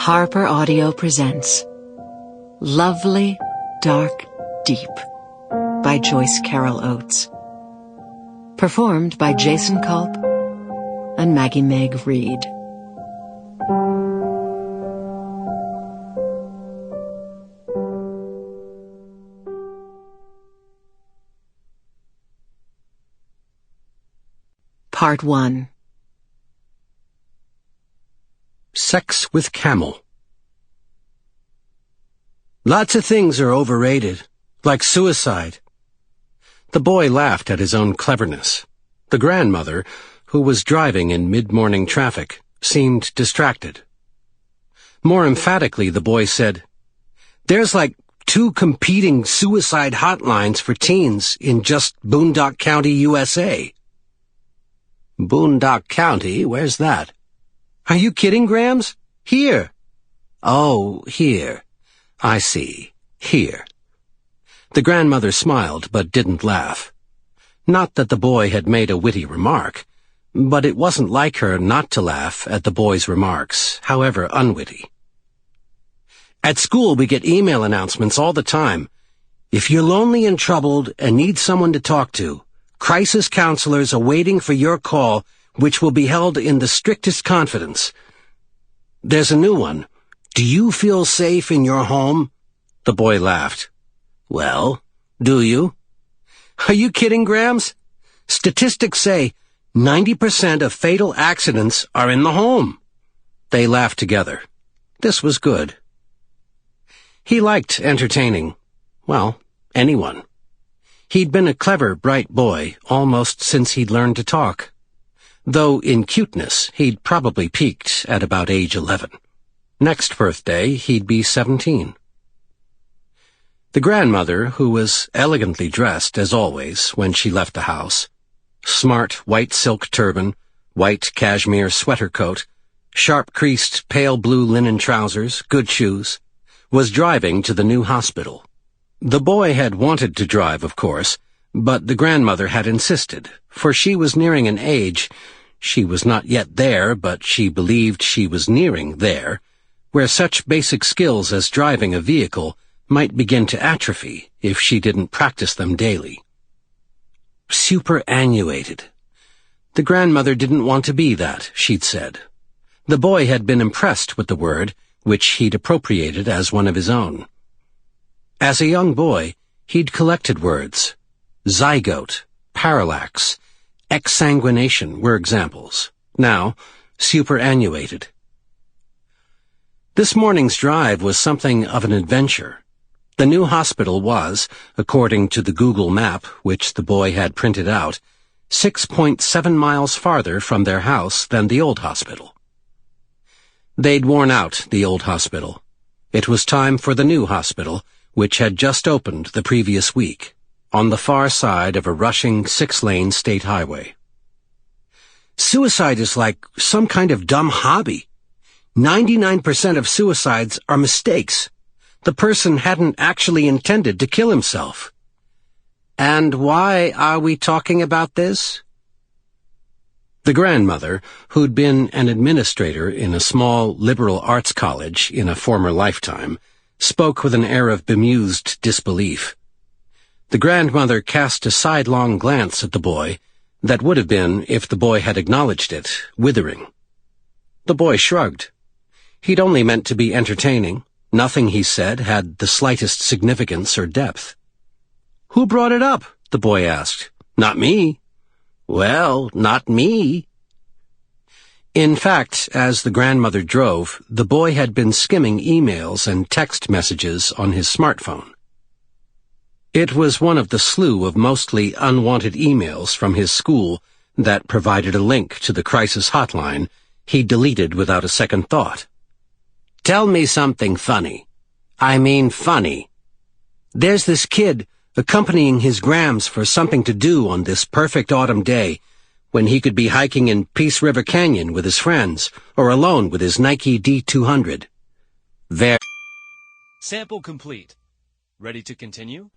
Harper Audio presents Lovely, Dark, Deep by Joyce Carol Oates. Performed by Jason Culp and Maggie-Meg Reed. Part 1. Sex with Camel. Lots of things are overrated, like suicide. The boy laughed at his own cleverness. The grandmother, who was driving in mid-morning traffic, seemed distracted. More emphatically, the boy said, "There's like 2 competing suicide hotlines for teens in just Boondock County, USA." "Boondock County? Where's that?" "Are you kidding, Grams? Here." "Oh, here. I see. Here." The grandmother smiled, but didn't laugh. Not that the boy had made a witty remark, but it wasn't like her not to laugh at the boy's remarks, however unwitty. "At school we get email announcements all the time. If you're lonely and troubled and need someone to talk to, crisis counselors are waiting for your call, which will be held in the strictest confidence. There's a new one. Do you feel safe in your home?" The boy laughed. "Well, do you?" "Are you kidding, Grams? Statistics say 90% of fatal accidents are in the home." They laughed together. This was good. He liked entertaining, well, anyone. He'd been a clever, bright boy almost since he'd learned to talk. Though in cuteness, he'd probably peaked at about age 11. Next birthday, he'd be 17. The grandmother, who was elegantly dressed, as always, when she left the house, smart white silk turban, white cashmere sweater coat, sharp-creased pale blue linen trousers, good shoes, was driving to the new hospital. The boy had wanted to drive, of course, but the grandmother had insisted, for she was nearing an age— she was not yet there, but she believed she was nearing there— where such basic skills as driving a vehicle might begin to atrophy if she didn't practice them daily. Superannuated. The grandmother didn't want to be that, she'd said. The boy had been impressed with the word, which he'd appropriated as one of his own. As a young boy, he'd collected words. Zygote, parallax, exsanguination were examples. Now, superannuated. This morning's drive was something of an adventure. The new hospital was, according to the Google map, which the boy had printed out, 6.7 miles farther from their house than the old hospital. They'd worn out the old hospital. It was time for the new hospital, which had just opened the previous week, on the far side of a rushing 6-lane state highway. Suicide is like some kind of dumb hobby. 99% of suicides are mistakes. The person hadn't actually intended to kill himself. And why are we talking about this? The grandmother, who'd been an administrator in a small liberal arts college in a former lifetime, spoke with an air of bemused disbelief. The grandmother cast a sidelong glance at the boy that would have been, if the boy had acknowledged it, withering. The boy shrugged. He'd only meant to be entertaining. Nothing he said had the slightest significance or depth. "Who brought it up?" the boy asked. "Not me." "Well, not me." In fact, as the grandmother drove, the boy had been skimming emails and text messages on his smartphone. It was one of the slew of mostly unwanted emails from his school that provided a link to the crisis hotline he deleted without a second thought. "Tell me something funny. I mean funny. There's this kid accompanying his Grams for something to do on this perfect autumn day when he could be hiking in Peace River Canyon with his friends or alone with his Nike D200. Sample complete. Ready to continue?